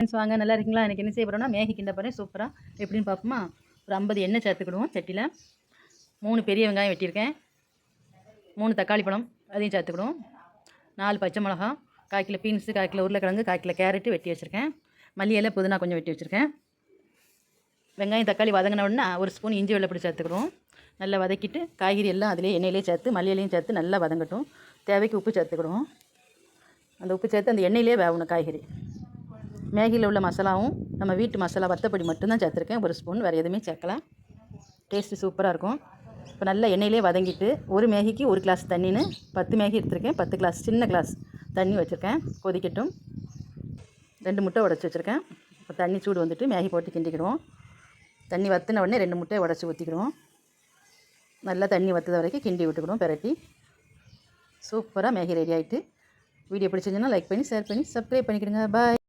Friends வாங்க, நல்லா இருக்கீங்களா? எனக்கு என்ன செய்ய போகிறோம்னா மேகி கிண்ட போகிறேன். சூப்பராக எப்படின்னு பார்ப்போமா? ஒரு 50 எண்ணெய் சேர்த்துக்கிடுவோம். சட்டியில் 3 பெரிய வெங்காயம் வெட்டியிருக்கேன், 3 தக்காளி பழம் அதையும் சேர்த்துக்கிடுவோம், 4 பச்சை மிளகா, 1/4 கிலோ பீன்ஸு, 1/4 கிலோ உருளைக்கிழங்கு, 1/4 கிலோ கேரட்டு வெட்டி வச்சுருக்கேன், மல்லி இலை புதினா கொஞ்சம் வெட்டி வச்சுருக்கேன். வெங்காயம் தக்காளி வதங்கின உடனே 1 ஸ்பூன் இஞ்சி வெள்ளைப்பூடி சேர்த்துக்கிடுவோம். நல்லா வதக்கிட்டு காய்கறி எல்லாம் அதிலே எண்ணெயிலே சேர்த்து மல்லி இலையும் சேர்த்து நல்லா வதங்கட்டும். தேவைக்கு உப்பு சேர்த்துக்கிடுவோம். அந்த உப்பு சேர்த்து அந்த எண்ணெயிலே வேகணும் காய்கறி. மேகியில் உள்ள மசாலாவும் நம்ம வீட்டு மசாலா வத்தப்பொடி மட்டும்தான் சேர்த்துருக்கேன், 1 ஸ்பூன், வேறு எதுவுமே சேர்க்கலாம். டேஸ்ட்டு சூப்பராக இருக்கும். இப்போ நல்லா எண்ணெயிலே வதங்கிட்டு ஒரு மேகிக்கு 1 கிளாஸ் தண்ணின்னு 10 மேகி எடுத்துருக்கேன். 10 கிளாஸ் சின்ன கிளாஸ் தண்ணி வச்சுருக்கேன். கொதிக்கட்டும். 2 முட்டை உடச்சி வச்சுருக்கேன். இப்போ தண்ணி சூடு வந்துட்டு மேகி போட்டு கிண்டிக்கிடுவோம். தண்ணி வற்றின உடனே 2 முட்டையை உடச்சி ஊற்றிக்கிடுவோம். நல்லா தண்ணி வற்றுத வரைக்கும் கிண்டி விட்டுக்கிடுவோம். பெரட்டி சூப்பராக மேகி ரெடி ஆகிட்டு. வீடியோ பிடிச்சிருந்துச்சுன்னா லைக் பண்ணி ஷேர் பண்ணி சப்ஸ்கிரைப் பண்ணிக்கிடுங்க. பாய்.